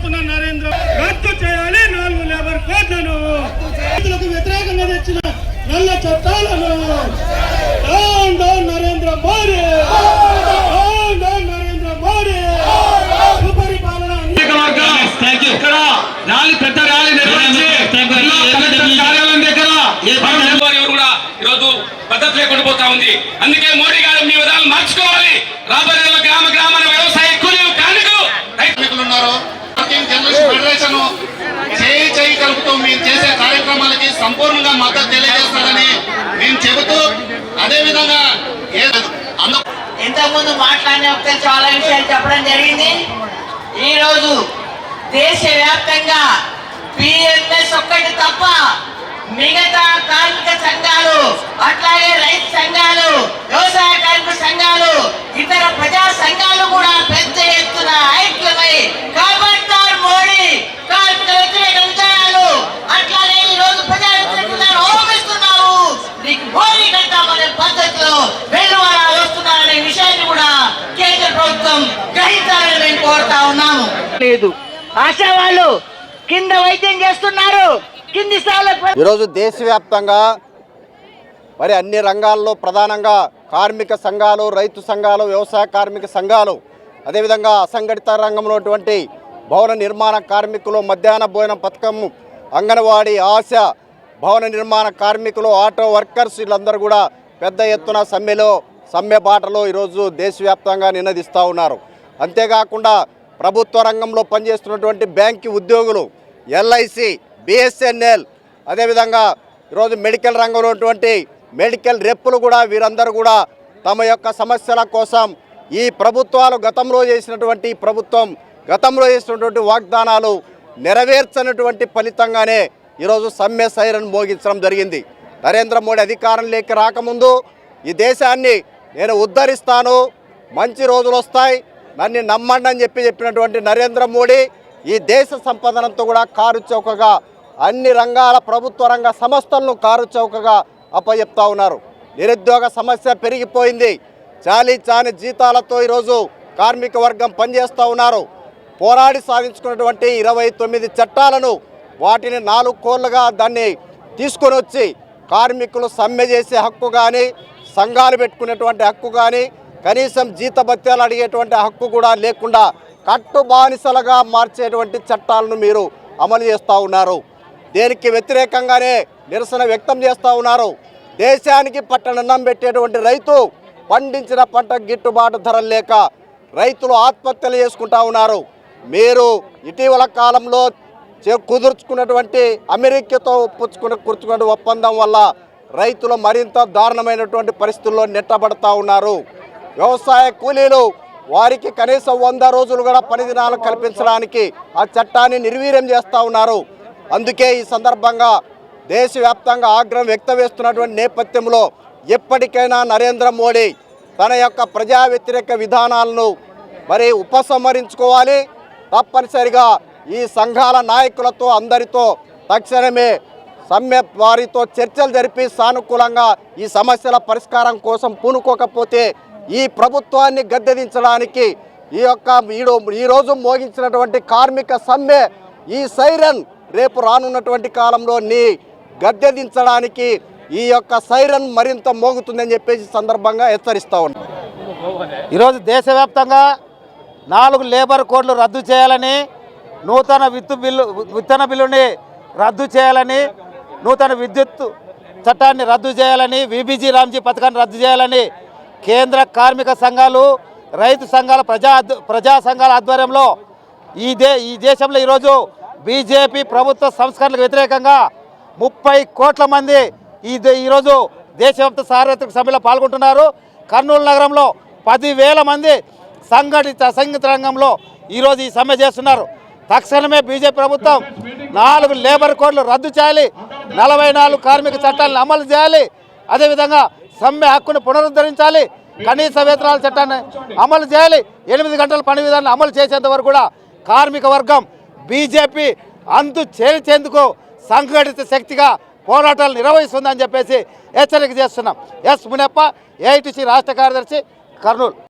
చేస్తున్న నరేంద్ర రద్దు చేయాలి 4 లేబర్ కోడ్లను, రైతులకు వ్యతిరేకంగా తెచ్చిన నల్ల చట్టాలను. Down down Narendra Modi, down down Narendra Modi. సుపరిపాలన ఇక్కడ ర్యాలీ పెద్ద ర్యాలీ నిర్వహించి కార్యాలయం దగ్గర కూడా ఈరోజు పద్ధతి లేకుండా పోతా ఉంది. అందుకే మోడీ గారు మీ విధానం మార్చుకోవాలి. రాబోయే గ్రామ గ్రామాల వ్యవసాయ కూలీలు కార్మికులు ఉన్నారు. ఫెడరేషన్ చేయి కలుపుతూ మేము చేసే కార్యక్రమాలకి సంపూర్ణంగా మద్దతు తెలియజేస్తారని మేము చెబుతూ, అదే విధంగా ఇంతకుముందు మాట్లాడిన చాలా విషయాలు చెప్పడం జరిగింది. ఈ రోజు దేశవ్యాప్తంగా బిఎంఎస్ ఒక్కటి తప్ప మిగతా కార్మిక సంఘాలు, అట్లాగే రైతు సంఘాలు, వ్యవసాయ కార్మిక సంఘాలు, ఇతర ప్రజా సంఘాలు కూడా పెద్ద ఎత్తున ఐక్యమై ఖబర్దార్ మోడీ కార్మిక వ్యతిరేక విధానాలు, అట్లాగే ఈ రోజు ప్రజా వ్యతిరేక విధానాలు అవలంబిస్తున్నారు, నీకు మోడీ కట్టామనే పద్ధతిలో వెలువల వస్తున్నారనే విషయాన్ని కూడా కేంద్ర ప్రభుత్వం గ్రహించాలని మేము కోరుతా ఉన్నాము. లేదు ఆశా వాళ్ళు కింద వైద్యం చేస్తున్నారు. ఈరోజు దేశవ్యాప్తంగా మరి అన్ని రంగాల్లో ప్రధానంగా కార్మిక సంఘాలు, రైతు సంఘాలు, వ్యవసాయ కార్మిక సంఘాలు, అదేవిధంగా అసంఘటిత రంగంలో ఉన్నటువంటి భవన నిర్మాణ కార్మికులు, మధ్యాహ్న భోజన పథకం, అంగన్వాడీ, ఆశ, భవన నిర్మాణ కార్మికులు, ఆటో వర్కర్స్ వీళ్ళందరూ కూడా పెద్ద ఎత్తున సమ్మె బాటలో ఈరోజు దేశవ్యాప్తంగా నినదిస్తూ ఉన్నారు. అంతేకాకుండా ప్రభుత్వ రంగంలో పనిచేస్తున్నటువంటి బ్యాంకు ఉద్యోగులు, ఎల్ఐసి, బిఎస్ఎన్ఎల్, అదేవిధంగా ఈరోజు మెడికల్ రంగంలో ఉన్నటువంటి మెడికల్ రెప్పులు కూడా వీరందరూ కూడా తమ యొక్క సమస్యల కోసం ఈ ప్రభుత్వాలు గతంలో చేసినటువంటి వాగ్దానాలు నెరవేర్చనటువంటి ఫలితంగానే ఈరోజు సమ్మె సైరన్ మోగించడం జరిగింది. నరేంద్ర మోడీ అధికారంలోకి రాకముందు ఈ దేశాన్ని నేను ఉద్ధరిస్తాను, మంచి రోజులు వస్తాయి, నన్ను నమ్మండి అని చెప్పినటువంటి నరేంద్ర మోడీ ఈ దేశ సంపదనంతా కూడా కారు చౌకగా అన్ని రంగాల ప్రభుత్వ రంగ సంస్థలను కారు చౌకగా అప్పచెప్తా ఉన్నారు. నిరుద్యోగ సమస్య పెరిగిపోయింది. చాలీ జీతాలతో ఈరోజు కార్మిక వర్గం పనిచేస్తూ ఉన్నారు. పోరాడి సాధించుకున్నటువంటి 29 చట్టాలను వాటిని 4 కోళ్లుగా దాన్ని తీసుకొని వచ్చి కార్మికులు సమ్మె చేసే హక్కు కానీ, సంఘాలు పెట్టుకునేటువంటి హక్కు కానీ, కనీసం జీతభత్యాలు అడిగేటువంటి హక్కు కూడా లేకుండా కట్టు బానిసలుగా మార్చేటువంటి చట్టాలను మీరు అమలు చేస్తూ ఉన్నారు. దేనికి వ్యతిరేకంగానే నిరసన వ్యక్తం చేస్తూ ఉన్నారు. దేశానికి పట్టణన్నం పెట్టేటువంటి రైతు పండించిన పంట గిట్టుబాటు ధరలు లేక రైతులు ఆత్మహత్యలు చేసుకుంటా ఉన్నారు. మీరు ఇటీవల కాలంలో కుదుర్చుకున్నటువంటి అమెరికాతో కూర్చుకున్న ఒప్పందం వల్ల రైతులు మరింత దారుణమైనటువంటి పరిస్థితుల్లో నెట్టబడతా ఉన్నారు. వ్యవసాయ కూలీలు వారికి కనీసం 100 రోజులు కూడా పని దినాలు కల్పించడానికి ఆ చట్టాన్ని నిర్వీర్యం చేస్తూ ఉన్నారు. అందుకే ఈ సందర్భంగా దేశవ్యాప్తంగా ఆగ్రహం వ్యక్తం చేస్తున్నటువంటి నేపథ్యంలో ఎప్పటికైనా నరేంద్ర మోడీ తన యొక్క ప్రజా వ్యతిరేక విధానాలను మరి ఉపసంహరించుకోవాలి. తప్పనిసరిగా ఈ సంఘాల నాయకులతో అందరితో తక్షణమే సమ్మె వారితో చర్చలు జరిపి సానుకూలంగా ఈ సమస్యల పరిష్కారం కోసం పూనుకోకపోతే ఈ ప్రభుత్వాన్ని గద్దెదించడానికి ఈరోజు మోగించినటువంటి కార్మిక సమ్మె, ఈ సైరన్ రేపు రానున్నటువంటి కాలంలో గద్దెదించడానికి ఈ యొక్క సైరన్ మరింత మోగుతుందని చెప్పేసి సందర్భంగా హెచ్చరిస్తూ ఉన్నాం. ఈరోజు దేశవ్యాప్తంగా 4 లేబర్ కోడ్లు రద్దు చేయాలని, నూతన విత్తన బిల్లుని రద్దు చేయాలని, నూతన విద్యుత్ చట్టాన్ని రద్దు చేయాలని, విబిజి రామ్జీ పథకాన్ని రద్దు చేయాలని కేంద్ర కార్మిక సంఘాలు, రైతు సంఘాల, ప్రజా సంఘాల ఆధ్వర్యంలో ఈ దేశంలో ఈరోజు బీజేపీ ప్రభుత్వ సంస్కరణలకు వ్యతిరేకంగా 30 కోట్ల మంది ఈరోజు దేశవ్యాప్త సార్వత్రిక సమ్మెలో పాల్గొంటున్నారు. కర్నూలు నగరంలో 10,000 మంది సంఘటిత రంగంలో ఈరోజు ఈ సమ్మె చేస్తున్నారు. తక్షణమే బీజేపీ ప్రభుత్వం 4 లేబర్ కోడ్లు రద్దు చేయాలి, 44 కార్మిక చట్టాలను అమలు చేయాలి, అదేవిధంగా సమ్మె హక్కును పునరుద్ధరించాలి, కనీస వేతనాల చట్టాన్ని అమలు చేయాలి, 8 గంటల పని విధానాన్ని అమలు చేసేంత వరకు కూడా కార్మిక వర్గం బీజేపీ అంతు చేర్చేందుకు సంఘటిత శక్తిగా పోరాటాలు నిర్వహిస్తుందని చెప్పేసి హెచ్చరిక చేస్తున్నాం. ఎస్ మునప్ప, ఏఐటీసీ రాష్ట్ర కార్యదర్శి, కర్నూలు.